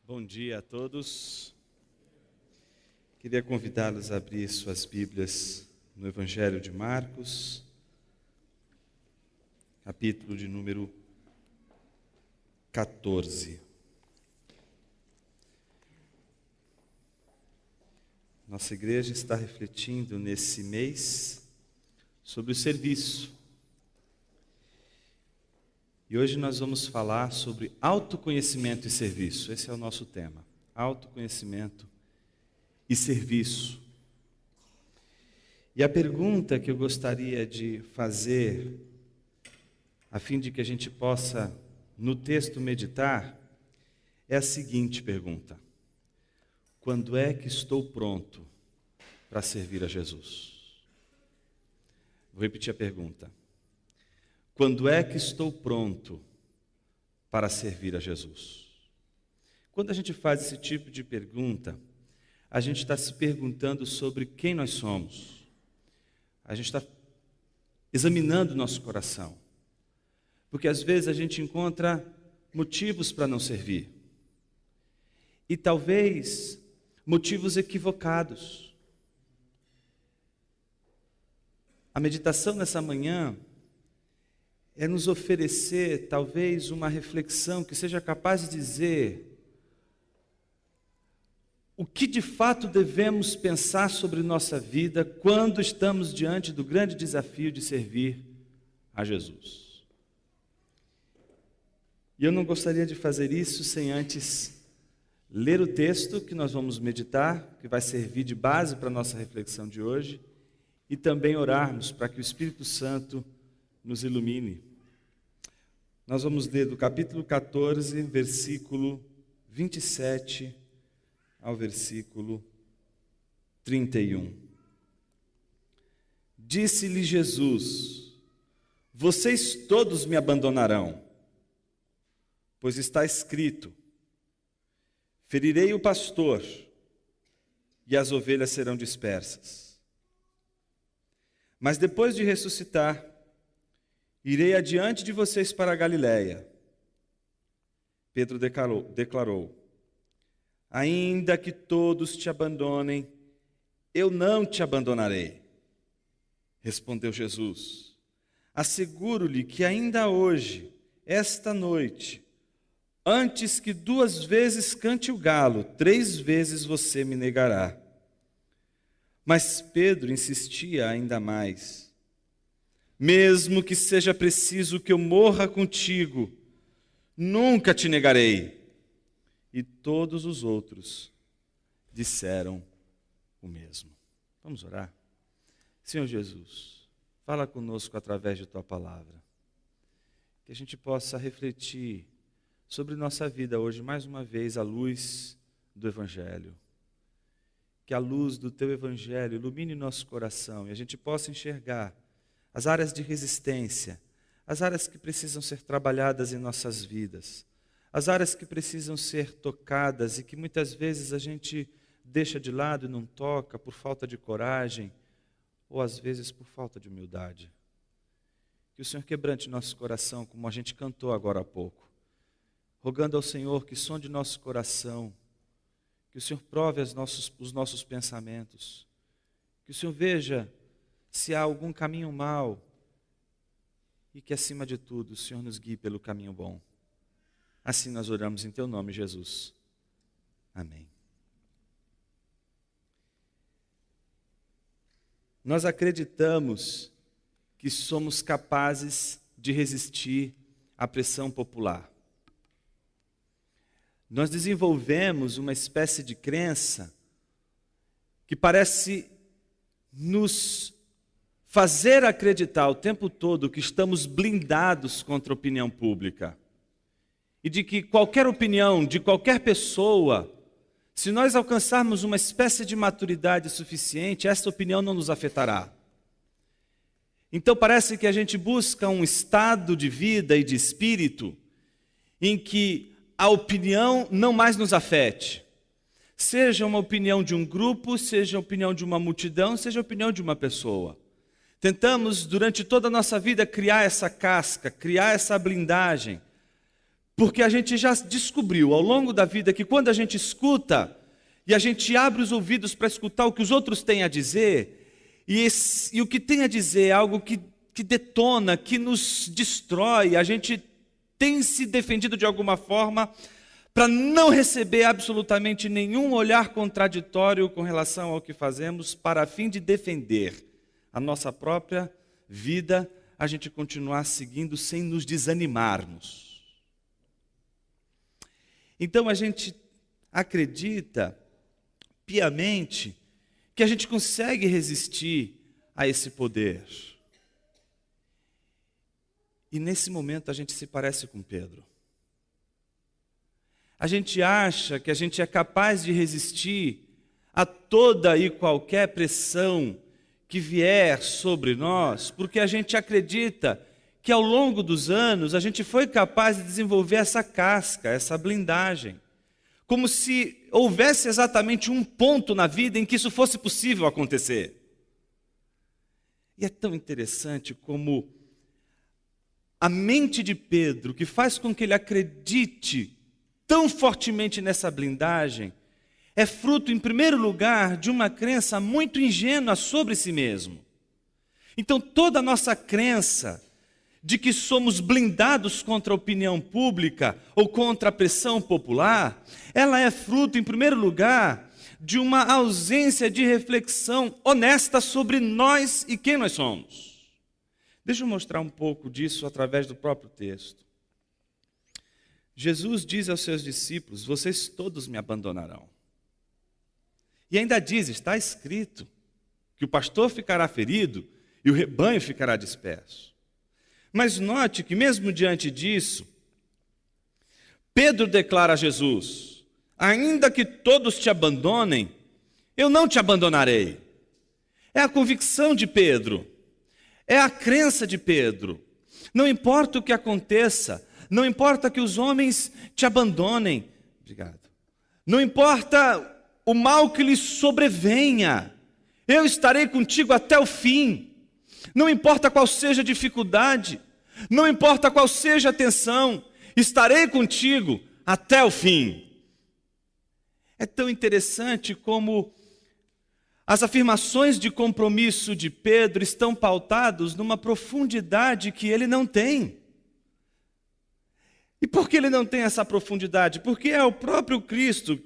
Bom dia a todos. Queria convidá-los a abrir suas Bíblias no Evangelho de Marcos, capítulo de número 14. Nossa igreja está refletindo nesse mês sobre o serviço. E hoje nós vamos falar sobre autoconhecimento e serviço. Esse é o nosso tema, autoconhecimento e serviço. E a pergunta que eu gostaria de fazer, a fim de que a gente possa, no texto, meditar, é a seguinte pergunta: quando é que estou pronto para servir a Jesus? Vou repetir a pergunta. Quando é que estou pronto para servir a Jesus? Quando a gente faz esse tipo de pergunta, a gente está se perguntando sobre quem nós somos. A gente está examinando o nosso coração. Porque às vezes a gente encontra motivos para não servir. E talvez motivos equivocados. A meditação nessa manhã é nos oferecer, talvez, uma reflexão que seja capaz de dizer o que de fato devemos pensar sobre nossa vida quando estamos diante do grande desafio de servir a Jesus. E eu não gostaria de fazer isso sem antes ler o texto que nós vamos meditar, que vai servir de base para a nossa reflexão de hoje, e também orarmos para que o Espírito Santo nos ilumine. Nós vamos ler do capítulo 14, versículo 27 ao versículo 31. Disse-lhe Jesus: vocês todos me abandonarão, pois está escrito: ferirei o pastor e as ovelhas serão dispersas. Mas depois de ressuscitar, irei adiante de vocês para a Galiléia. Pedro declarou: ainda que todos te abandonem, eu não te abandonarei. Respondeu Jesus: asseguro-lhe que ainda hoje, esta noite, antes que 2 vezes cante o galo, 3 vezes você me negará. Mas Pedro insistia ainda mais: mesmo que seja preciso que eu morra contigo, nunca te negarei. E todos os outros disseram o mesmo. Vamos orar? Senhor Jesus, fala conosco através de Tua palavra. Que a gente possa refletir sobre nossa vida hoje, mais uma vez, à luz do Evangelho. Que a luz do Teu Evangelho ilumine nosso coração e a gente possa enxergar as áreas de resistência, as áreas que precisam ser trabalhadas em nossas vidas, as áreas que precisam ser tocadas e que muitas vezes a gente deixa de lado e não toca por falta de coragem ou às vezes por falta de humildade. Que o Senhor quebrante nosso coração, como a gente cantou agora há pouco, rogando ao Senhor que sonde nosso coração, que o Senhor prove os nossos pensamentos, que o Senhor veja se há algum caminho mau e que, acima de tudo, o Senhor nos guie pelo caminho bom. Assim nós oramos em Teu nome, Jesus. Amém. Nós acreditamos que somos capazes de resistir à pressão popular. Nós desenvolvemos uma espécie de crença que parece nos fazer acreditar o tempo todo que estamos blindados contra a opinião pública. E de que qualquer opinião de qualquer pessoa, se nós alcançarmos uma espécie de maturidade suficiente, essa opinião não nos afetará. Então parece que a gente busca um estado de vida e de espírito em que a opinião não mais nos afete. Seja uma opinião de um grupo, seja a opinião de uma multidão, seja a opinião de uma pessoa. Tentamos, durante toda a nossa vida, criar essa casca, criar essa blindagem, Porque a gente já descobriu ao longo da vida que quando a gente escuta, e a gente abre os ouvidos para escutar o que os outros têm a dizer, e o que tem a dizer é algo que detona, que nos destrói, a gente tem se defendido de alguma forma para não receber absolutamente nenhum olhar contraditório com relação ao que fazemos, para a fim de defender a nossa própria vida, a gente continuar seguindo sem nos desanimarmos. Então a gente acredita piamente que a gente consegue resistir a esse poder. E nesse momento a gente se parece com Pedro. A gente acha que a gente é capaz de resistir a toda e qualquer pressão que vier sobre nós, porque a gente acredita que ao longo dos anos a gente foi capaz de desenvolver essa casca, essa blindagem. Como se houvesse exatamente um ponto na vida em que isso fosse possível acontecer. E é tão interessante como a mente de Pedro, que faz com que ele acredite tão fortemente nessa blindagem, é fruto, em primeiro lugar, de uma crença muito ingênua sobre si mesmo. Então, toda a nossa crença de que somos blindados contra a opinião pública ou contra a pressão popular, ela é fruto, em primeiro lugar, de uma ausência de reflexão honesta sobre nós e quem nós somos. Deixa eu mostrar um pouco disso através do próprio texto. Jesus diz aos seus discípulos: vocês todos me abandonarão. E ainda diz, está escrito, que o pastor ficará ferido e o rebanho ficará disperso. Mas note que mesmo diante disso, Pedro declara a Jesus: ainda que todos te abandonem, eu não te abandonarei. É a convicção de Pedro, é a crença de Pedro. Não importa o que aconteça, não importa que os homens te abandonem, obrigado. Não importa o mal que lhes sobrevenha, eu estarei contigo até o fim. Não importa qual seja a dificuldade, não importa qual seja a tensão, estarei contigo até o fim. É tão interessante como as afirmações de compromisso de Pedro estão pautadas numa profundidade que ele não tem. E por que ele não tem essa profundidade? Porque é o próprio Cristo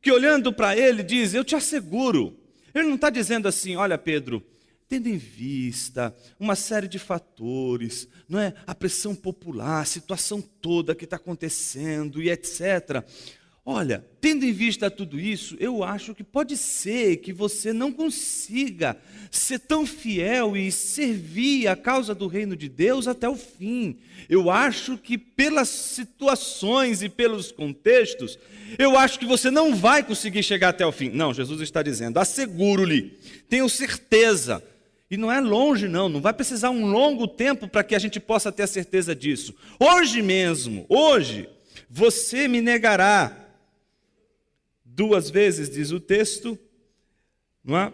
que, olhando para ele, diz: eu te asseguro. Ele não está dizendo assim: olha, Pedro, tendo em vista uma série de fatores, não é? A pressão popular, a situação toda que está acontecendo e etc. Olha, tendo em vista tudo isso, eu acho que pode ser que você não consiga ser tão fiel e servir a causa do reino de Deus até o fim. Eu acho que pelas situações e pelos contextos, eu acho que você não vai conseguir chegar até o fim. Não, Jesus está dizendo: asseguro-lhe, tenho certeza. E não é longe não vai precisar um longo tempo para que a gente possa ter a certeza disso. Hoje mesmo, hoje, você me negará 2 vezes, diz o texto, não é?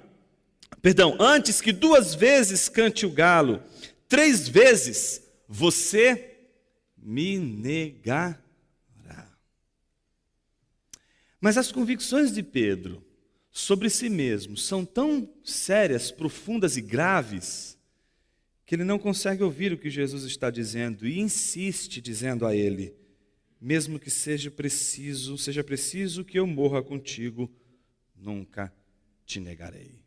Perdão, antes que 2 vezes cante o galo, 3 vezes você me negará. Mas as convicções de Pedro sobre si mesmo são tão sérias, profundas e graves, que ele não consegue ouvir o que Jesus está dizendo e insiste dizendo a ele: mesmo que seja preciso que eu morra contigo, nunca te negarei.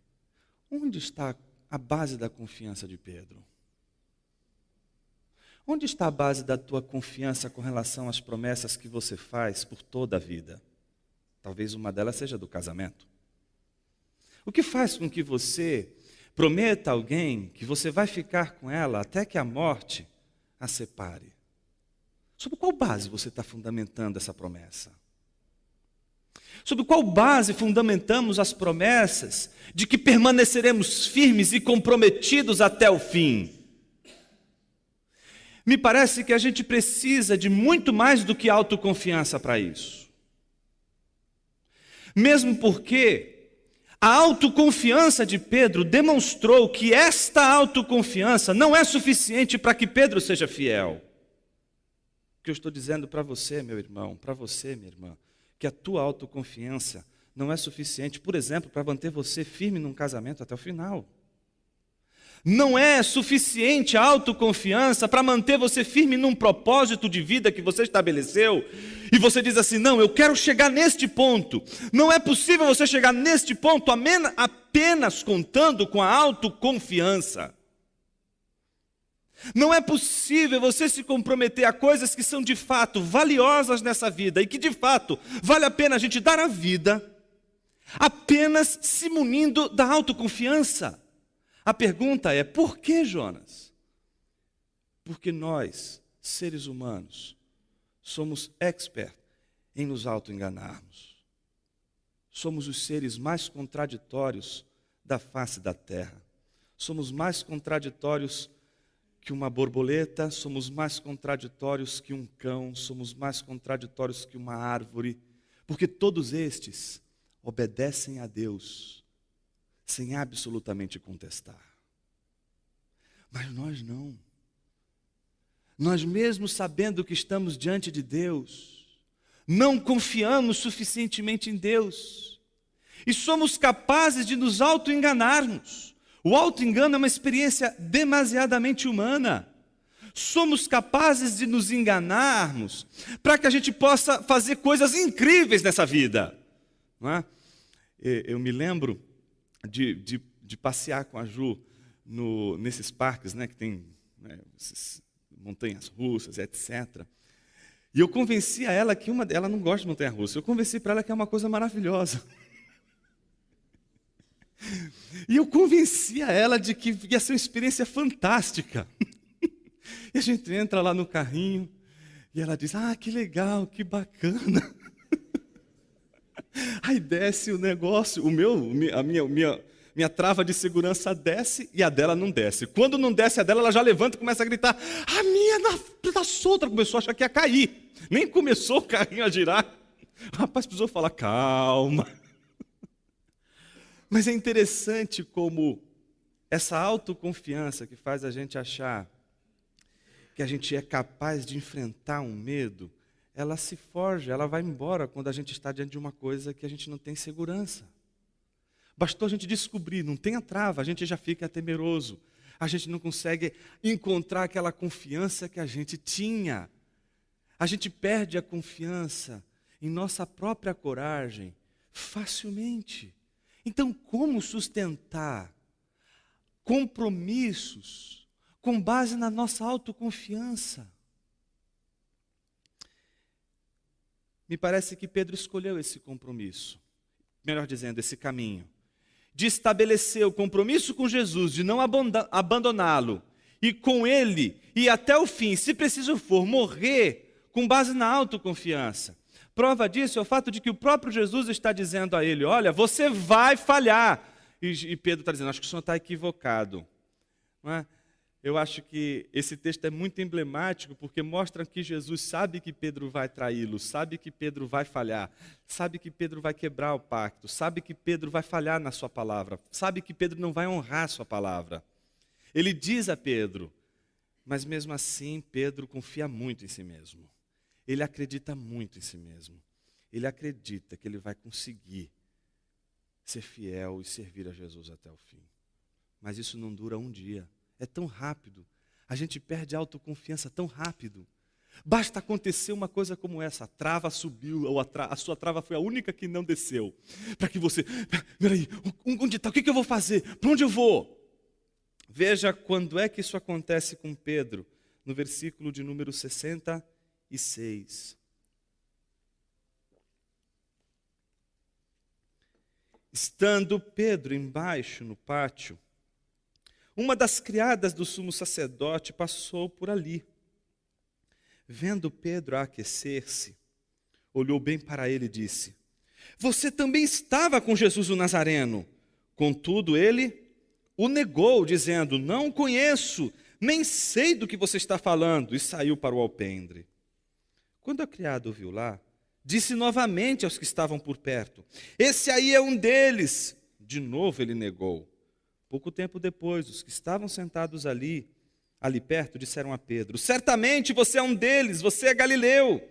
Onde está a base da confiança de Pedro? Onde está a base da tua confiança com relação às promessas que você faz por toda a vida? Talvez uma delas seja do casamento. O que faz com que você prometa a alguém que você vai ficar com ela até que a morte a separe? Sobre qual base você está fundamentando essa promessa? Sobre qual base fundamentamos as promessas de que permaneceremos firmes e comprometidos até o fim? Me parece que a gente precisa de muito mais do que autoconfiança para isso. Mesmo porque a autoconfiança de Pedro demonstrou que esta autoconfiança não é suficiente para que Pedro seja fiel. O que eu estou dizendo para você, meu irmão, para você, minha irmã, que a tua autoconfiança não é suficiente, por exemplo, para manter você firme num casamento até o final. Não é suficiente a autoconfiança para manter você firme num propósito de vida que você estabeleceu, e você diz assim: não, eu quero chegar neste ponto. Não é possível você chegar neste ponto apenas contando com a autoconfiança. Não é possível você se comprometer a coisas que são de fato valiosas nessa vida, e que de fato vale a pena a gente dar a vida, apenas se munindo da autoconfiança. A pergunta é: por que, Jonas? Porque nós, seres humanos, somos experts em nos auto-enganarmos. Somos os seres mais contraditórios da face da terra. Somos mais contraditórios que uma borboleta, somos mais contraditórios que um cão, somos mais contraditórios que uma árvore, porque todos estes obedecem a Deus sem absolutamente contestar. Mas nós não. Nós, mesmo sabendo que estamos diante de Deus, não confiamos suficientemente em Deus e somos capazes de nos auto-enganarmos. O auto-engano é uma experiência demasiadamente humana. Somos capazes de nos enganarmos para que a gente possa fazer coisas incríveis nessa vida. Não é? Eu me lembro de passear com a Ju nesses parques, né, que tem, né, essas montanhas russas, etc. E eu convenci a ela que ela não gosta de montanha russa. Eu convenci para ela que é uma coisa maravilhosa. E eu convenci a ela de que ia ser uma experiência fantástica. E a gente entra lá no carrinho e ela diz: ah, que legal, que bacana. Aí desce o negócio, a minha trava de segurança desce e a dela não desce. Quando não desce a dela, ela já levanta e começa a gritar: a minha está solta. Começou a achar que ia cair. Nem começou o carrinho a girar. O rapaz precisou falar: calma. Mas é interessante como essa autoconfiança que faz a gente achar que a gente é capaz de enfrentar um medo, ela se forja, ela vai embora quando a gente está diante de uma coisa que a gente não tem segurança. Bastou a gente descobrir, não tem a trava, a gente já fica temeroso. A gente não consegue encontrar aquela confiança que a gente tinha. A gente perde a confiança em nossa própria coragem facilmente. Então, como sustentar compromissos com base na nossa autoconfiança? Me parece que Pedro escolheu esse compromisso, melhor dizendo, esse caminho, de estabelecer o compromisso com Jesus, de não abandoná-lo, e com ele, e até o fim, se preciso for, morrer com base na autoconfiança. Prova disso é o fato de que o próprio Jesus está dizendo a ele: olha, você vai falhar. E Pedro está dizendo: acho que o senhor está equivocado. Não é? Eu acho que esse texto é muito emblemático, porque mostra que Jesus sabe que Pedro vai traí-lo, sabe que Pedro vai falhar, sabe que Pedro vai quebrar o pacto, sabe que Pedro vai falhar na sua palavra, sabe que Pedro não vai honrar a sua palavra. Ele diz a Pedro, mas mesmo assim Pedro confia muito em si mesmo. Ele acredita muito em si mesmo. Ele acredita que ele vai conseguir ser fiel e servir a Jesus até o fim. Mas isso não dura um dia. É tão rápido. A gente perde a autoconfiança tão rápido. Basta acontecer uma coisa como essa: a trava subiu, ou a sua trava foi a única que não desceu. Para que você, peraí, onde está? O que eu vou fazer? Para onde eu vou? Veja quando é que isso acontece com Pedro, no versículo de número 66. Estando Pedro embaixo no pátio, uma das criadas do sumo sacerdote passou por ali. Vendo Pedro aquecer-se, olhou bem para ele e disse: você também estava com Jesus o Nazareno. Contudo, ele o negou, dizendo: não o conheço, nem sei do que você está falando, e saiu para o alpendre. Quando a criada o viu lá, disse novamente aos que estavam por perto: esse aí é um deles. De novo ele negou. Pouco tempo depois, os que estavam sentados ali ali perto disseram a Pedro: certamente você é um deles, você é galileu.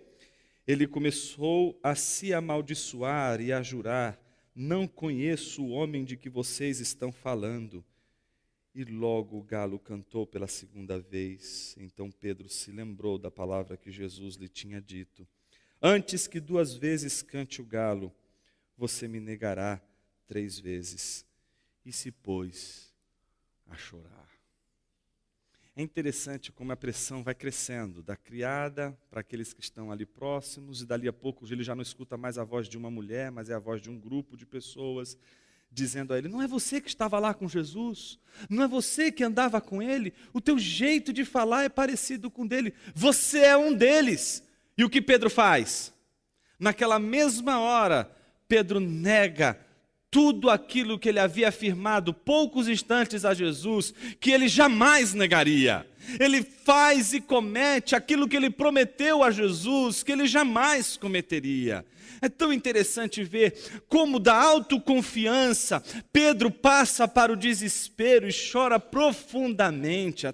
Ele começou a se amaldiçoar e a jurar: não conheço o homem de que vocês estão falando. E logo o galo cantou pela segunda vez. Então Pedro se lembrou da palavra que Jesus lhe tinha dito: antes que 2 vezes cante o galo, você me negará 3 vezes. E se pôs a chorar. É interessante como a pressão vai crescendo, da criada para aqueles que estão ali próximos, e dali a pouco ele já não escuta mais a voz de uma mulher, mas é a voz de um grupo de pessoas, dizendo a ele: não é você que estava lá com Jesus? Não é você que andava com ele? O teu jeito de falar é parecido com o dele. Você é um deles. E o que Pedro faz? Naquela mesma hora, Pedro nega tudo aquilo que ele havia afirmado poucos instantes a Jesus, que ele jamais negaria. Ele faz e comete aquilo que ele prometeu a Jesus, que ele jamais cometeria. É tão interessante ver como da autoconfiança Pedro passa para o desespero e chora profundamente.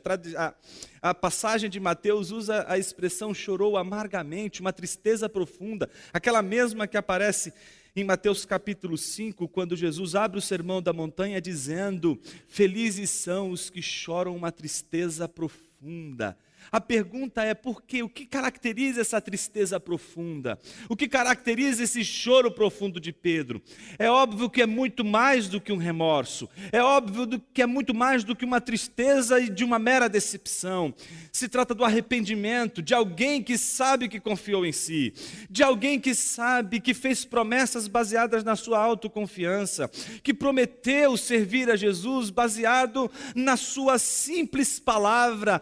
A passagem de Mateus usa a expressão chorou amargamente, uma tristeza profunda, aquela mesma que aparece em Mateus capítulo 5, quando Jesus abre o sermão da montanha dizendo: felizes são os que choram uma tristeza profunda. A pergunta é por quê? O que caracteriza essa tristeza profunda? O que caracteriza esse choro profundo de Pedro? É óbvio que é muito mais do que um remorso. É óbvio que é muito mais do que uma tristeza e de uma mera decepção. Se trata do arrependimento de alguém que sabe que confiou em si, de alguém que sabe que fez promessas baseadas na sua autoconfiança, que prometeu servir a Jesus baseado na sua simples palavra,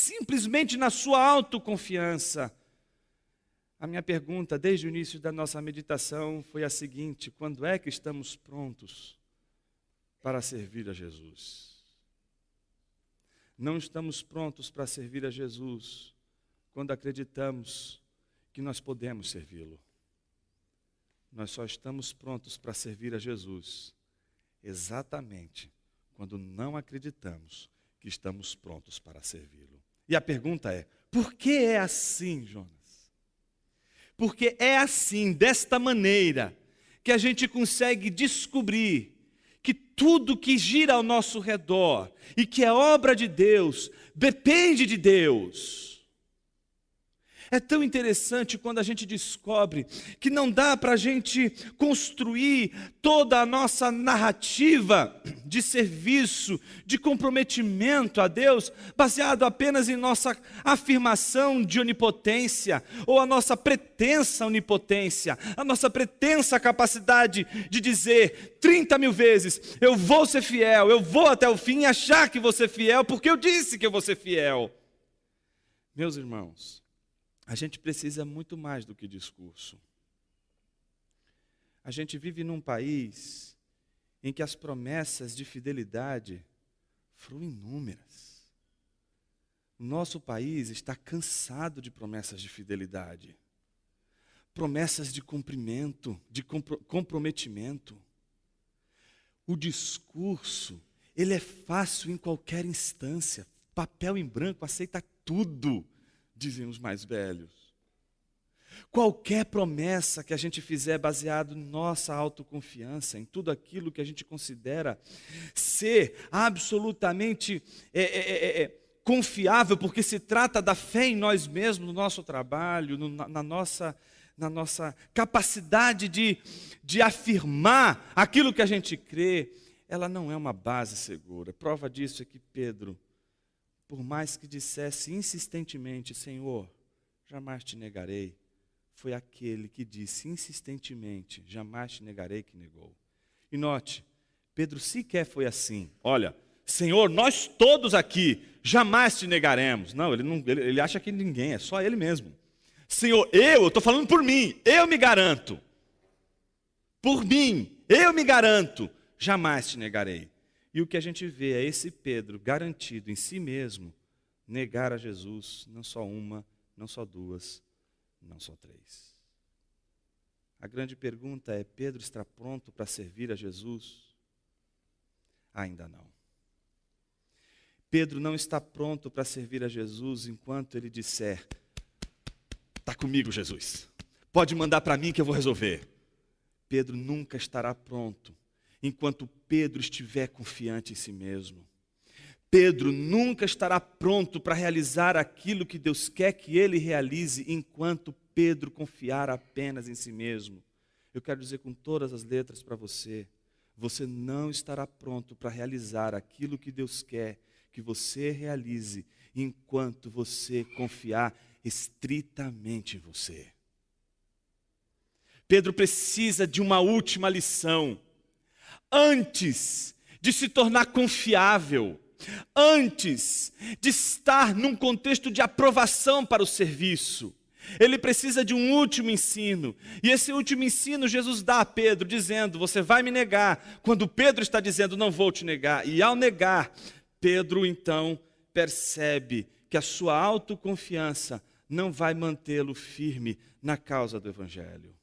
simplesmente na sua autoconfiança. A minha pergunta desde o início da nossa meditação foi a seguinte: quando é que estamos prontos para servir a Jesus? Não estamos prontos para servir a Jesus quando acreditamos que nós podemos servi-lo. Nós só estamos prontos para servir a Jesus exatamente quando não acreditamos que estamos prontos para servi-lo. E a pergunta é: por que é assim, Jonas? Porque é assim, desta maneira, que a gente consegue descobrir que tudo que gira ao nosso redor e que é obra de Deus, depende de Deus. É tão interessante quando a gente descobre que não dá para a gente construir toda a nossa narrativa de serviço, de comprometimento a Deus, baseado apenas em nossa afirmação de onipotência, ou a nossa pretensa onipotência, a nossa pretensa capacidade de dizer 30.000 vezes: eu vou ser fiel, eu vou até o fim e achar que vou ser fiel, porque eu disse que eu vou ser fiel. Meus irmãos, a gente precisa muito mais do que discurso. A gente vive num país em que as promessas de fidelidade foram inúmeras. O nosso país está cansado de promessas de fidelidade, promessas de cumprimento, de comprometimento. O discurso, ele é fácil em qualquer instância, papel em branco aceita tudo, dizem os mais velhos. Qualquer promessa que a gente fizer baseado em nossa autoconfiança, em tudo aquilo que a gente considera ser absolutamente confiável, porque se trata da fé em nós mesmos, no nosso trabalho, na nossa capacidade de afirmar aquilo que a gente crê, ela não é uma base segura. Prova disso é que Pedro, por mais que dissesse insistentemente: Senhor, jamais te negarei, foi aquele que disse insistentemente: jamais te negarei, que negou. E note, Pedro sequer foi assim: olha, Senhor, nós todos aqui jamais te negaremos. Não, ele acha que ninguém, é só ele mesmo. Senhor, eu estou falando por mim, eu me garanto. Por mim, eu me garanto, jamais te negarei. E o que a gente vê é esse Pedro garantido em si mesmo negar a Jesus, não só uma, não só duas, não só 3. A grande pergunta é: Pedro está pronto para servir a Jesus? Ainda não. Pedro não está pronto para servir a Jesus enquanto ele disser: está comigo, Jesus. Pode mandar para mim que eu vou resolver. Pedro nunca estará pronto enquanto Pedro estiver confiante em si mesmo. Pedro nunca estará pronto para realizar aquilo que Deus quer que ele realize enquanto Pedro confiar apenas em si mesmo. Eu quero dizer com todas as letras para você: você não estará pronto para realizar aquilo que Deus quer que você realize enquanto você confiar estritamente em você. Pedro precisa de uma última lição. Antes de se tornar confiável, antes de estar num contexto de aprovação para o serviço, ele precisa de um último ensino. E esse último ensino Jesus dá a Pedro, dizendo: você vai me negar. Quando Pedro está dizendo: não vou te negar. E ao negar, Pedro então percebe que a sua autoconfiança não vai mantê-lo firme na causa do Evangelho.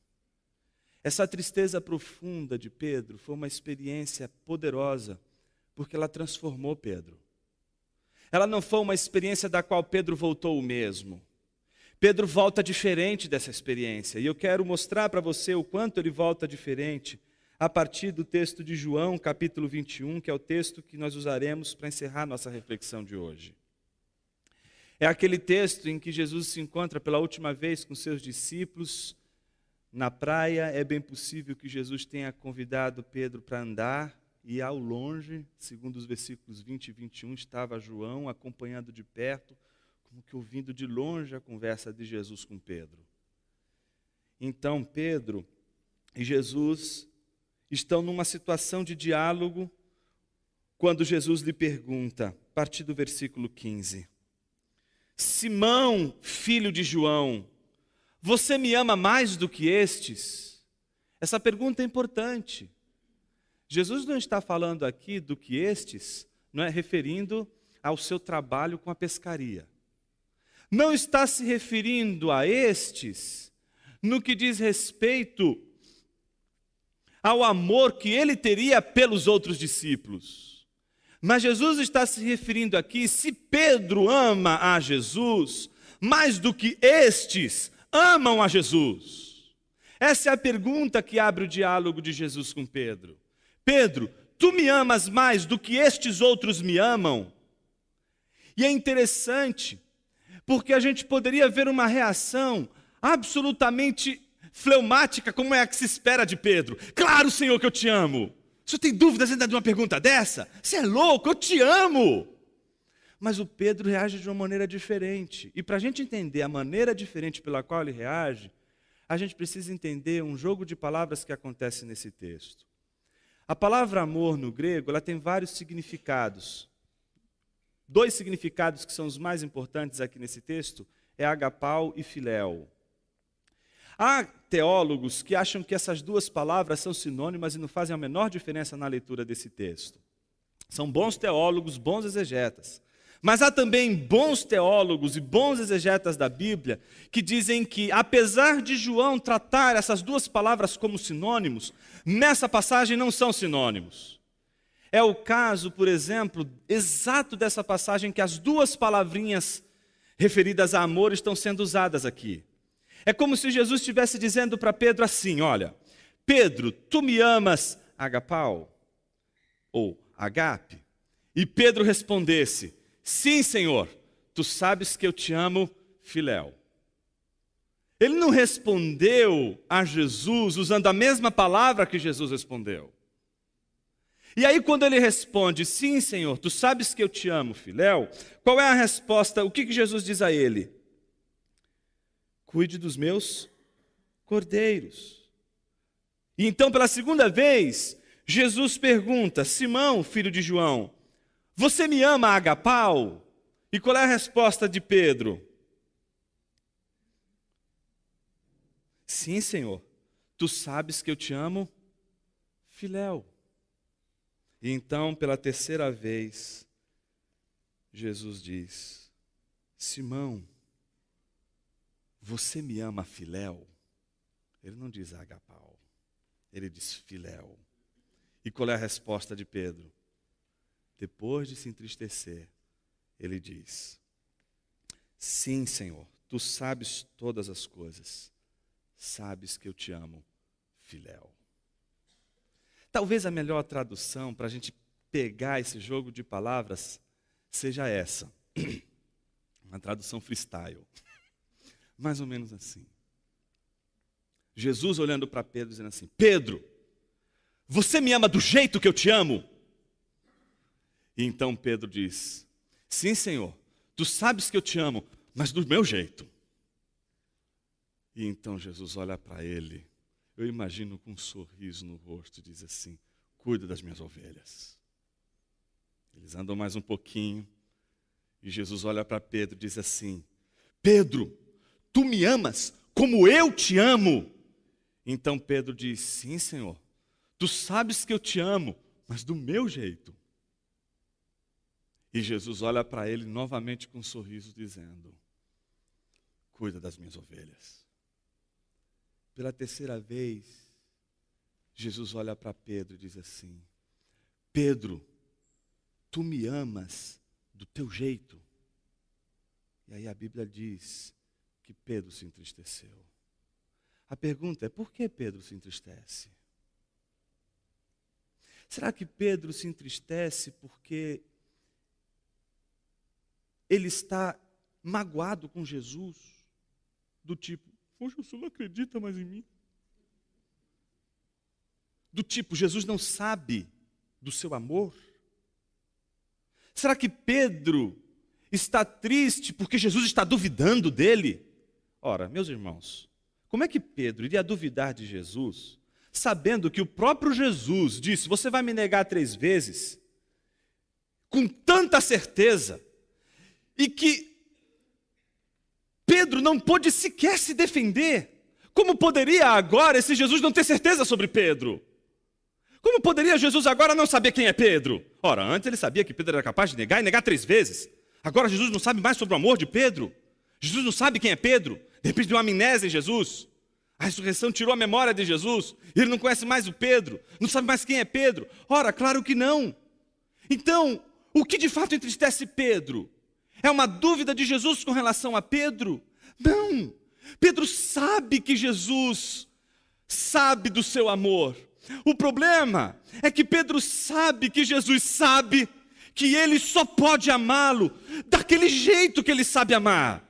Essa tristeza profunda de Pedro foi uma experiência poderosa, porque ela transformou Pedro. Ela não foi uma experiência da qual Pedro voltou o mesmo. Pedro volta diferente dessa experiência, e eu quero mostrar para você o quanto ele volta diferente a partir do texto de João, capítulo 21, que é o texto que nós usaremos para encerrar nossa reflexão de hoje. É aquele texto em que Jesus se encontra pela última vez com seus discípulos na praia. É bem possível que Jesus tenha convidado Pedro para andar, e ao longe, segundo os versículos 20 e 21, estava João acompanhando de perto, como que ouvindo de longe a conversa de Jesus com Pedro. Então Pedro e Jesus estão numa situação de diálogo, quando Jesus lhe pergunta, a partir do versículo 15: Simão, filho de João, você me ama mais do que estes? Essa pergunta é importante. Jesus não está falando aqui do que estes, não é referindo ao seu trabalho com a pescaria. Não está se referindo a estes no que diz respeito ao amor que ele teria pelos outros discípulos. Mas Jesus está se referindo aqui: se Pedro ama a Jesus mais do que estes amam a Jesus. Essa é a pergunta que abre o diálogo de Jesus com Pedro. Pedro, tu me amas mais do que estes outros me amam? E é interessante, porque a gente poderia ver uma reação absolutamente fleumática, como é a que se espera de Pedro. Claro, Senhor, que eu te amo. O senhor tem dúvidas ainda de uma pergunta dessa? Você é louco, eu te amo. Mas o Pedro reage de uma maneira diferente. E para a gente entender a maneira diferente pela qual ele reage, a gente precisa entender um jogo de palavras que acontece nesse texto. A palavra amor no grego, ela tem vários significados. 2 significados que são os mais importantes aqui nesse texto é agapau e filéu. Há teólogos que acham que essas 2 palavras são sinônimas e não fazem a menor diferença na leitura desse texto. São bons teólogos, bons exegetas. Mas há também bons teólogos e bons exegetas da Bíblia que dizem que, apesar de João tratar essas 2 palavras como sinônimos, nessa passagem não são sinônimos. É o caso, por exemplo, exato dessa passagem, que as 2 palavrinhas referidas a amor estão sendo usadas aqui. É como se Jesus estivesse dizendo para Pedro assim: olha, Pedro, tu me amas agapau? Ou agape? E Pedro respondesse: sim, Senhor, tu sabes que eu te amo, filéu. Ele não respondeu a Jesus usando a mesma palavra que Jesus respondeu. E aí quando ele responde: sim, Senhor, tu sabes que eu te amo, filéu, qual é a resposta? O que Jesus diz a ele? Cuide dos meus cordeiros. E então, pela segunda vez, Jesus pergunta: Simão, filho de João, você me ama agapau? E qual é a resposta de Pedro? Sim, Senhor, tu sabes que eu te amo, filéu. E então, pela terceira vez, Jesus diz: Simão, você me ama filéu? Ele não diz agapau, ele diz filéu. E qual é a resposta de Pedro? Depois de se entristecer, Ele diz: sim, Senhor, tu sabes todas as coisas. Sabes que eu te amo, filéu. Talvez a melhor tradução para a gente pegar esse jogo de palavras seja essa. Uma tradução freestyle. Mais ou menos assim. Jesus olhando para Pedro, dizendo assim: Pedro, você me ama do jeito que eu te amo? E então Pedro diz: sim, Senhor, tu sabes que eu te amo, mas do meu jeito. E então Jesus olha para ele, eu imagino com um sorriso no rosto, e diz assim: cuida das minhas ovelhas. Eles andam mais um pouquinho, e Jesus olha para Pedro e diz assim: Pedro, tu me amas como eu te amo? Então Pedro diz: sim, Senhor, tu sabes que eu te amo, mas do meu jeito. E Jesus olha para ele novamente com um sorriso, dizendo: cuida das minhas ovelhas. Pela terceira vez, Jesus olha para Pedro e diz assim: Pedro, tu me amas do teu jeito? E aí a Bíblia diz que Pedro se entristeceu. A pergunta é: por que Pedro se entristece? Será que Pedro se entristece porque ele está magoado com Jesus? Do tipo: poxa, o senhor não acredita mais em mim? Do tipo: Jesus não sabe do seu amor? Será que Pedro está triste porque Jesus está duvidando dele? Ora, meus irmãos, como é que Pedro iria duvidar de Jesus, sabendo que o próprio Jesus disse: você vai me negar 3 vezes, com tanta certeza, e que Pedro não pôde sequer se defender? Como poderia agora esse Jesus não ter certeza sobre Pedro? Como poderia Jesus agora não saber quem é Pedro? Ora, antes ele sabia que Pedro era capaz de negar e negar 3 vezes. Agora Jesus não sabe mais sobre o amor de Pedro. Jesus não sabe quem é Pedro. De repente deu uma amnésia em Jesus. A ressurreição tirou a memória de Jesus. Ele não conhece mais o Pedro. Não sabe mais quem é Pedro. Ora, claro que não. Então, o que de fato entristece Pedro? É uma dúvida de Jesus com relação a Pedro? Não. Pedro sabe que Jesus sabe do seu amor. O problema é que Pedro sabe que Jesus sabe que ele só pode amá-lo daquele jeito que ele sabe amar.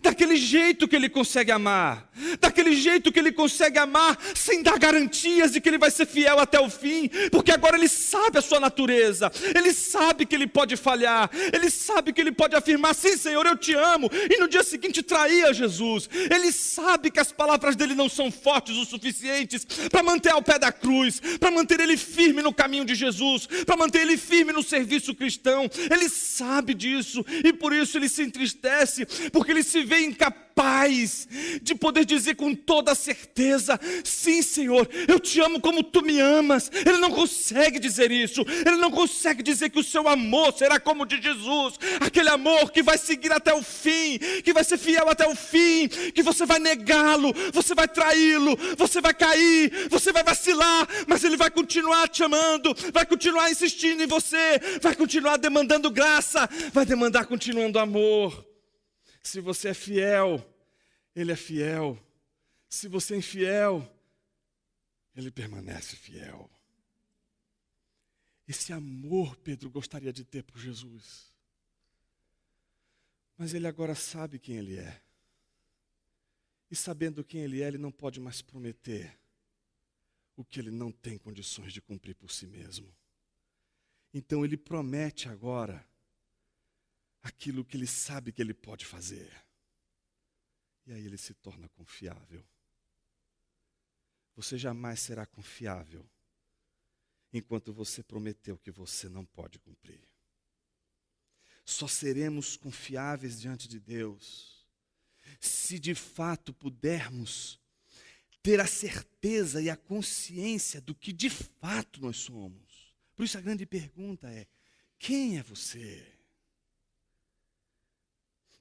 Daquele jeito que ele consegue amar, daquele jeito que ele consegue amar sem dar garantias de que ele vai ser fiel até o fim, porque agora ele sabe a sua natureza, ele sabe que ele pode falhar, ele sabe que ele pode afirmar: sim, Senhor, eu te amo, e no dia seguinte trair a Jesus. Ele sabe que as palavras dele não são fortes o suficientes para manter ao pé da cruz, para manter ele firme no caminho de Jesus, para manter ele firme no serviço cristão. Ele sabe disso, e por isso ele se entristece, porque ele se vê incapaz de poder dizer com toda certeza: sim, Senhor, eu te amo como tu me amas. Ele não consegue dizer isso. Ele não consegue dizer que o seu amor será como o de Jesus, aquele amor que vai seguir até o fim, que vai ser fiel até o fim, que você vai negá-lo, você vai traí-lo, você vai cair, você vai vacilar, mas ele vai continuar te amando, vai continuar insistindo em você, vai continuar demandando graça, vai demandar continuando amor. Se você é fiel, ele é fiel. Se você é infiel, ele permanece fiel. Esse amor Pedro gostaria de ter por Jesus. Mas ele agora sabe quem ele é. E sabendo quem ele é, ele não pode mais prometer o que ele não tem condições de cumprir por si mesmo. Então ele promete agora aquilo que ele sabe que ele pode fazer. E aí ele se torna confiável. Você jamais será confiável enquanto você prometeu que você não pode cumprir. Só seremos confiáveis diante de Deus se de fato pudermos ter a certeza e a consciência do que de fato nós somos. Por isso a grande pergunta é: quem é você?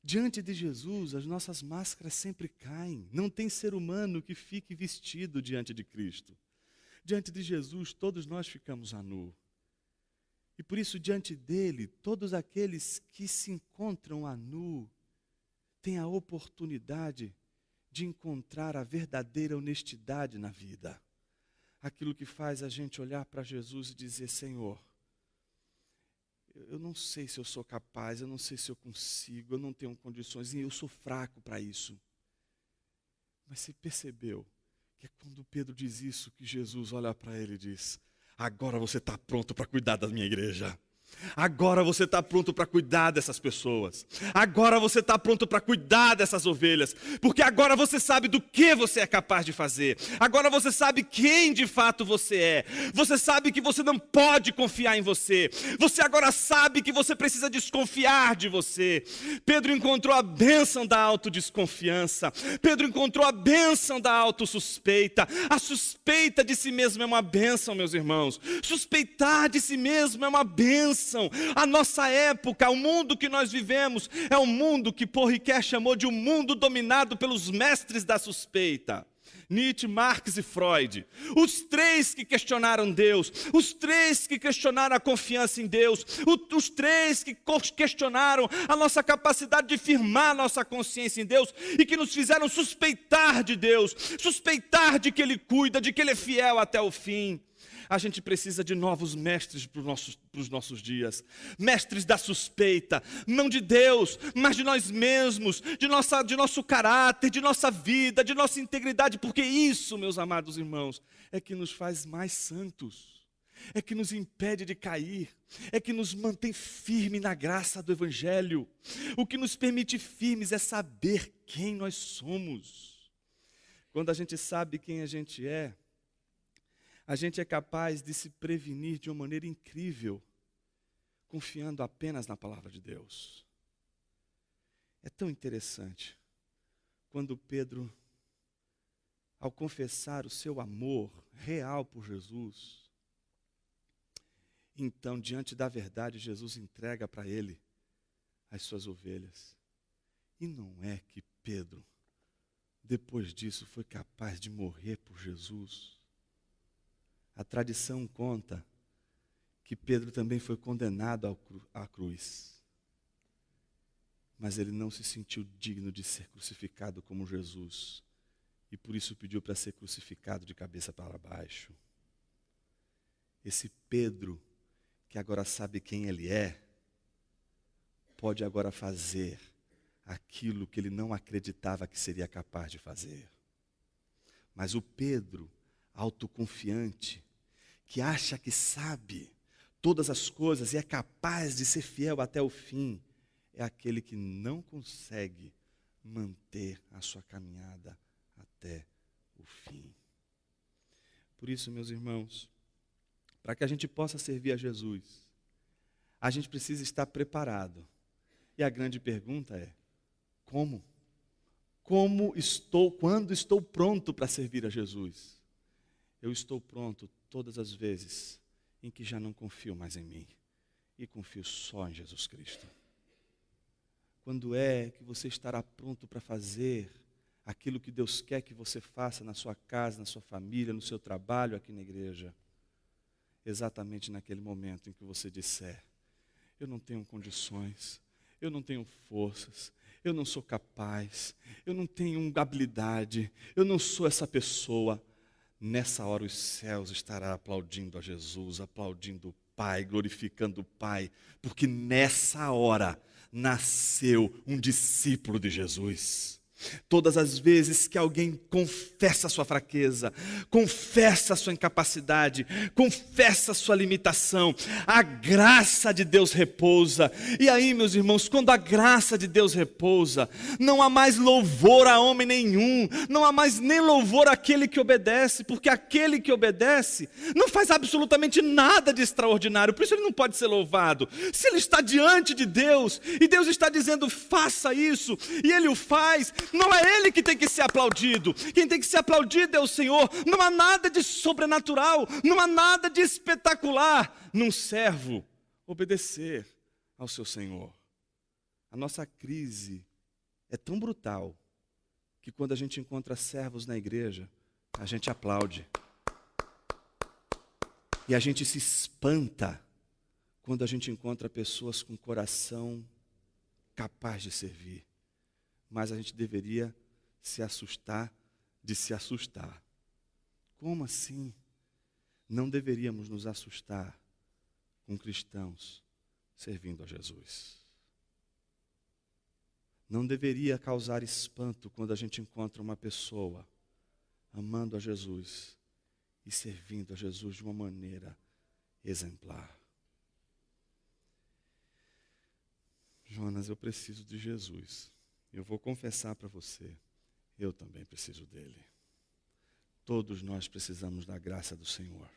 Diante de Jesus, as nossas máscaras sempre caem. Não tem ser humano que fique vestido diante de Cristo. Diante de Jesus, todos nós ficamos a nu. E por isso, diante dele, todos aqueles que se encontram a nu têm a oportunidade de encontrar a verdadeira honestidade na vida. Aquilo que faz a gente olhar para Jesus e dizer: Senhor, eu não sei se eu sou capaz, eu não sei se eu consigo, eu não tenho condições, e eu sou fraco para isso. Mas você percebeu que é quando Pedro diz isso que Jesus olha para ele e diz: agora você está pronto para cuidar da minha igreja. Agora você está pronto para cuidar dessas pessoas. Agora você está pronto para cuidar dessas ovelhas. Porque agora você sabe do que você é capaz de fazer. Agora você sabe quem de fato você é. Você sabe que você não pode confiar em você. Você agora sabe que você precisa desconfiar de você. Pedro encontrou a bênção da autodesconfiança. Pedro encontrou a bênção da autossuspeita. A suspeita de si mesmo é uma bênção, meus irmãos. Suspeitar de si mesmo é uma bênção. A nossa época, o mundo que nós vivemos, é um mundo que Paul Ricoeur chamou de um mundo dominado pelos mestres da suspeita. Nietzsche, Marx e Freud, os três que questionaram Deus, os três que questionaram a confiança em Deus, os três que questionaram a nossa capacidade de firmar a nossa consciência em Deus e que nos fizeram suspeitar de Deus, suspeitar de que Ele cuida, de que Ele é fiel até o fim. A gente precisa de novos mestres para os nossos dias. Mestres da suspeita, não de Deus, mas de nós mesmos, de nosso caráter, de nossa vida, de nossa integridade, porque isso, meus amados irmãos, é que nos faz mais santos, é que nos impede de cair, é que nos mantém firme na graça do Evangelho. O que nos permite firmes é saber quem nós somos. Quando a gente sabe quem a gente é, a gente é capaz de se prevenir de uma maneira incrível, confiando apenas na palavra de Deus. É tão interessante, quando Pedro, ao confessar o seu amor real por Jesus, então, diante da verdade, Jesus entrega para ele as suas ovelhas. E não é que Pedro, depois disso, foi capaz de morrer por Jesus. A tradição conta que Pedro também foi condenado à cruz. Mas ele não se sentiu digno de ser crucificado como Jesus. E por isso pediu para ser crucificado de cabeça para baixo. Esse Pedro, que agora sabe quem ele é, pode agora fazer aquilo que ele não acreditava que seria capaz de fazer. Mas o Pedro, autoconfiante, que acha que sabe todas as coisas e é capaz de ser fiel até o fim, é aquele que não consegue manter a sua caminhada até o fim. Por isso, meus irmãos, para que a gente possa servir a Jesus, a gente precisa estar preparado. E a grande pergunta é: como? Quando estou pronto para servir a Jesus? Eu estou pronto todas as vezes em que já não confio mais em mim e confio só em Jesus Cristo. Quando é que você estará pronto para fazer aquilo que Deus quer que você faça na sua casa, na sua família, no seu trabalho, aqui na igreja? Exatamente naquele momento em que você disser: eu não tenho condições, eu não tenho forças, eu não sou capaz, eu não tenho habilidade, eu não sou essa pessoa. Nessa hora os céus estarão aplaudindo a Jesus, aplaudindo o Pai, glorificando o Pai, porque nessa hora nasceu um discípulo de Jesus. Todas as vezes que alguém confessa a sua fraqueza, confessa a sua incapacidade, confessa a sua limitação, a graça de Deus repousa. E aí, meus irmãos, quando a graça de Deus repousa, não há mais louvor a homem nenhum, não há mais nem louvor àquele que obedece, porque aquele que obedece não faz absolutamente nada de extraordinário, por isso ele não pode ser louvado. Se ele está diante de Deus, e Deus está dizendo: faça isso, e ele o faz, não é ele que tem que ser aplaudido. Quem tem que ser aplaudido é o Senhor. Não há nada de sobrenatural, não há nada de espetacular num servo obedecer ao seu Senhor. A nossa crise é tão brutal que quando a gente encontra servos na igreja, a gente aplaude. E a gente se espanta quando a gente encontra pessoas com coração capaz de servir. Mas a gente deveria se assustar de se assustar. Como assim? Não deveríamos nos assustar com cristãos servindo a Jesus. Não deveria causar espanto quando a gente encontra uma pessoa amando a Jesus e servindo a Jesus de uma maneira exemplar. Jonas, eu preciso de Jesus. Eu vou confessar para você, eu também preciso dele. Todos nós precisamos da graça do Senhor,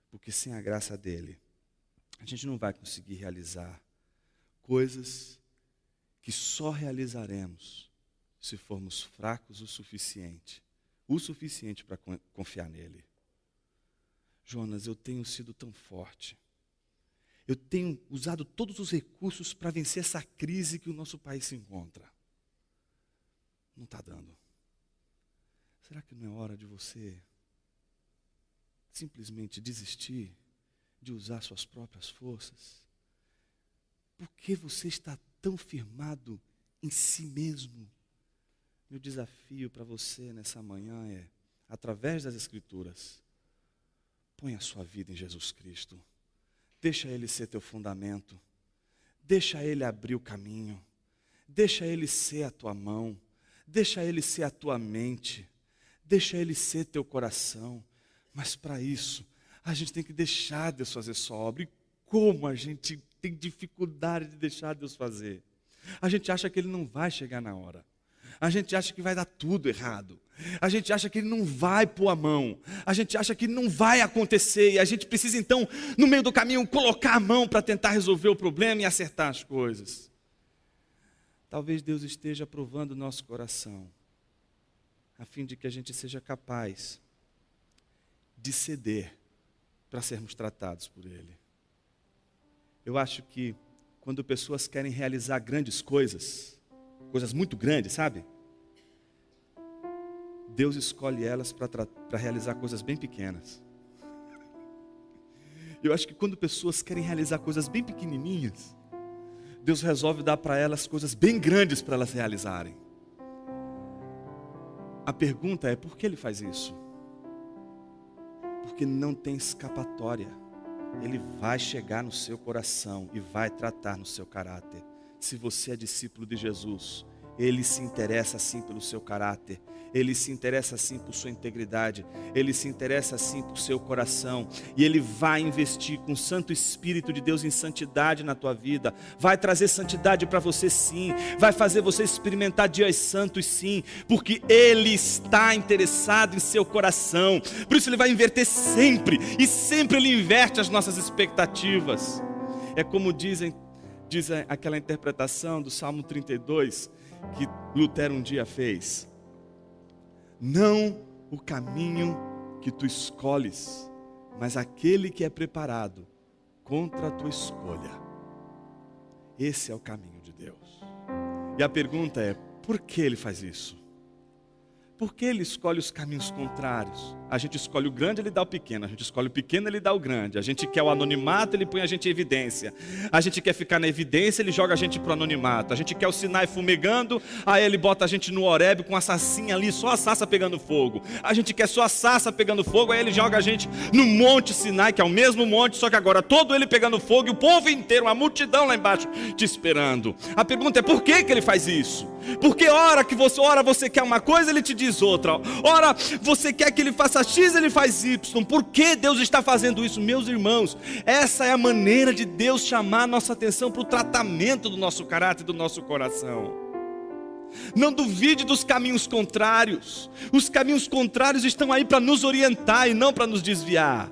porque sem a graça dele, a gente não vai conseguir realizar coisas que só realizaremos se formos fracos o suficiente para confiar nele. Jonas, eu tenho sido tão forte. Eu tenho usado todos os recursos para vencer essa crise que o nosso país se encontra. Não está dando. Será que não é hora de você simplesmente desistir de usar suas próprias forças? Por que você está tão firmado em si mesmo? Meu desafio para você nessa manhã é, através das Escrituras, põe a sua vida em Jesus Cristo. Deixa Ele ser teu fundamento. Deixa Ele abrir o caminho. Deixa Ele ser a tua mão. Deixa Ele ser a tua mente. Deixa Ele ser teu coração. Mas para isso, a gente tem que deixar Deus fazer sua obra. E como a gente tem dificuldade de deixar Deus fazer? A gente acha que Ele não vai chegar na hora. A gente acha que vai dar tudo errado. A gente acha que Ele não vai pôr a mão. A gente acha que não vai acontecer. E a gente precisa então, no meio do caminho, colocar a mão para tentar resolver o problema e acertar as coisas. Talvez Deus esteja provando o nosso coração, a fim de que a gente seja capaz de ceder para sermos tratados por Ele. Eu acho que quando pessoas querem realizar grandes coisas, coisas muito grandes, sabe? Deus escolhe elas para realizar coisas bem pequenas. Eu acho que quando pessoas querem realizar coisas bem pequenininhas, Deus resolve dar para elas coisas bem grandes para elas realizarem. A pergunta é, por que Ele faz isso? Porque não tem escapatória. Ele vai chegar no seu coração e vai tratar no seu caráter. Se você é discípulo de Jesus, Ele se interessa sim pelo seu caráter. Ele se interessa sim por sua integridade. Ele se interessa sim por seu coração. E Ele vai investir com o Santo Espírito de Deus em santidade na tua vida. Vai trazer santidade para você sim. Vai fazer você experimentar dias santos sim. Porque Ele está interessado em seu coração. Por isso Ele vai inverter sempre. E sempre Ele inverte as nossas expectativas. É como diz aquela interpretação do Salmo 32 que Lutero um dia fez. Não o caminho que tu escolhes, mas aquele que é preparado contra a tua escolha. Esse é o caminho de Deus. E a pergunta é, por que Ele faz isso? Por que Ele escolhe os caminhos contrários? A gente escolhe o grande, Ele dá o pequeno. A gente escolhe o pequeno, Ele dá o grande. A gente quer o anonimato, Ele põe a gente em evidência. A gente quer ficar na evidência, Ele joga a gente para o anonimato. A gente quer o Sinai fumegando, aí Ele bota a gente no Horebe com a sarcinha ali, só a sarça pegando fogo. A gente quer só a sarça pegando fogo, aí Ele joga a gente no Monte Sinai, que é o mesmo monte, só que agora todo ele pegando fogo e o povo inteiro, uma multidão lá embaixo te esperando. A pergunta é, por que Ele faz isso? Porque ora você quer uma coisa, Ele te diz outra. Ora você quer que Ele faça X, Ele faz Y. Por que Deus está fazendo isso? Meus irmãos, essa é a maneira de Deus chamar a nossa atenção para o tratamento do nosso caráter e do nosso coração. Não duvide dos caminhos contrários. Os caminhos contrários estão aí para nos orientar e não para nos desviar.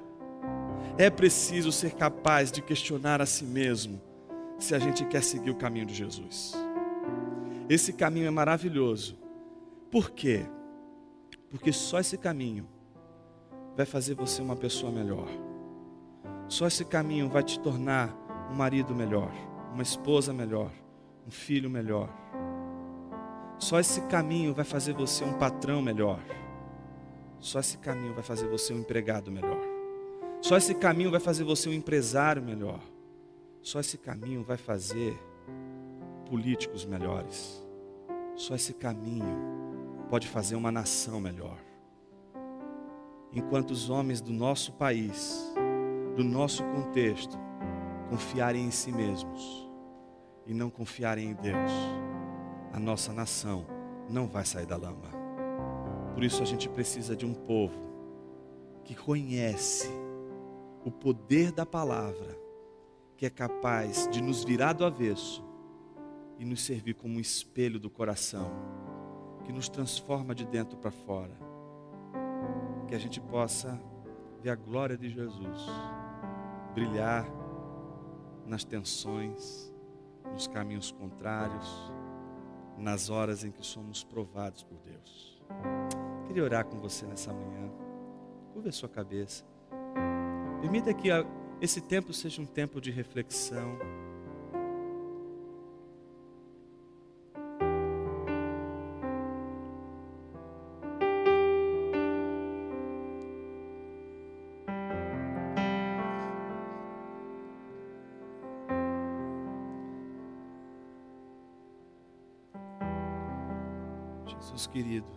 É preciso ser capaz de questionar a si mesmo se a gente quer seguir o caminho de Jesus. Esse caminho é maravilhoso. Por quê? Porque só esse caminho vai fazer você uma pessoa melhor. Só esse caminho vai te tornar um marido melhor, uma esposa melhor, um filho melhor. Só esse caminho vai fazer você um patrão melhor. Só esse caminho vai fazer você um empregado melhor. Só esse caminho vai fazer você um empresário melhor. Só esse caminho vai fazer políticos melhores. Só esse caminho pode fazer uma nação melhor. Enquanto os homens do nosso país, do nosso contexto, confiarem em si mesmos e não confiarem em Deus, a nossa nação não vai sair da lama. Por isso a gente precisa de um povo que conhece o poder da palavra, que é capaz de nos virar do avesso e nos servir como um espelho do coração, que nos transforma de dentro para fora. Que a gente possa ver a glória de Jesus brilhar nas tensões, nos caminhos contrários, nas horas em que somos provados por Deus. Queria orar com você nessa manhã. Curva a sua cabeça. Permita que esse tempo seja um tempo de reflexão. Jesus querido,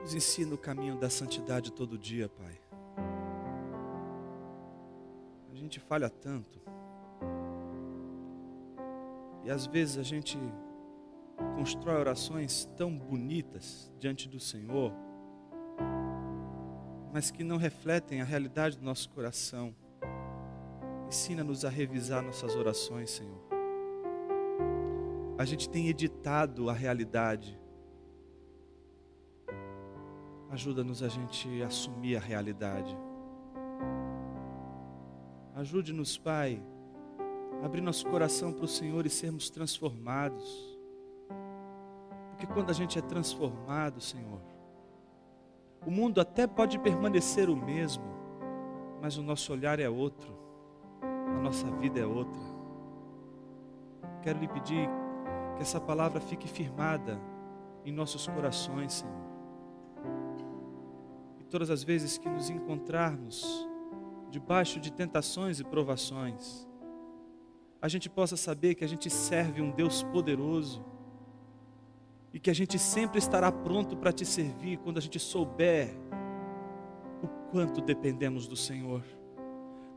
nos ensina o caminho da santidade todo dia, Pai. A gente falha tanto. E às vezes a gente constrói orações tão bonitas diante do Senhor, mas que não refletem a realidade do nosso coração. Ensina-nos a revisar nossas orações, Senhor. A gente tem editado a realidade. Ajuda-nos a gente assumir a realidade. Ajude-nos, Pai, a abrir nosso coração para o Senhor e sermos transformados. Porque quando a gente é transformado, Senhor, o mundo até pode permanecer o mesmo, mas o nosso olhar é outro, a nossa vida é outra. Quero lhe pedir que essa palavra fique firmada em nossos corações, Senhor. E todas as vezes que nos encontrarmos debaixo de tentações e provações, a gente possa saber que a gente serve um Deus poderoso e que a gente sempre estará pronto para te servir quando a gente souber o quanto dependemos do Senhor.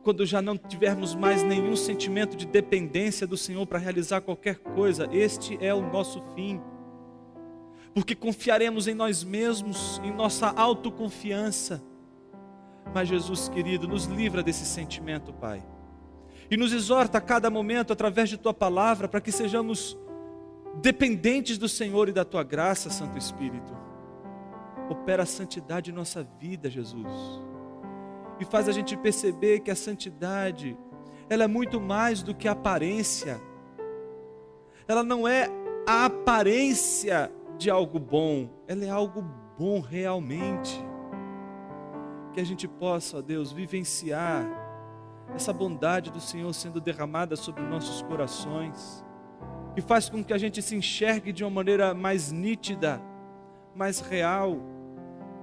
Quando já não tivermos mais nenhum sentimento de dependência do Senhor para realizar qualquer coisa, este é o nosso fim. Porque confiaremos em nós mesmos, em nossa autoconfiança. Mas Jesus querido, nos livra desse sentimento, Pai. E nos exorta a cada momento, através de Tua palavra, para que sejamos dependentes do Senhor e da Tua graça, Santo Espírito. Opera a santidade em nossa vida, Jesus. E faz a gente perceber que a santidade, ela é muito mais do que aparência. Ela não é a aparência de algo bom, ela é algo bom realmente. Que a gente possa, ó Deus, vivenciar essa bondade do Senhor sendo derramada sobre nossos corações, que faz com que a gente se enxergue de uma maneira mais nítida, mais real,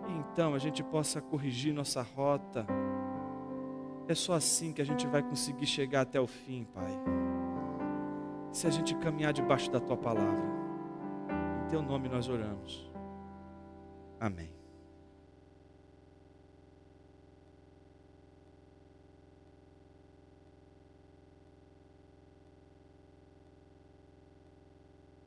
e então a gente possa corrigir nossa rota. É só assim que a gente vai conseguir chegar até o fim, Pai. Se a gente caminhar debaixo da Tua palavra. Em Teu nome nós oramos. Amém.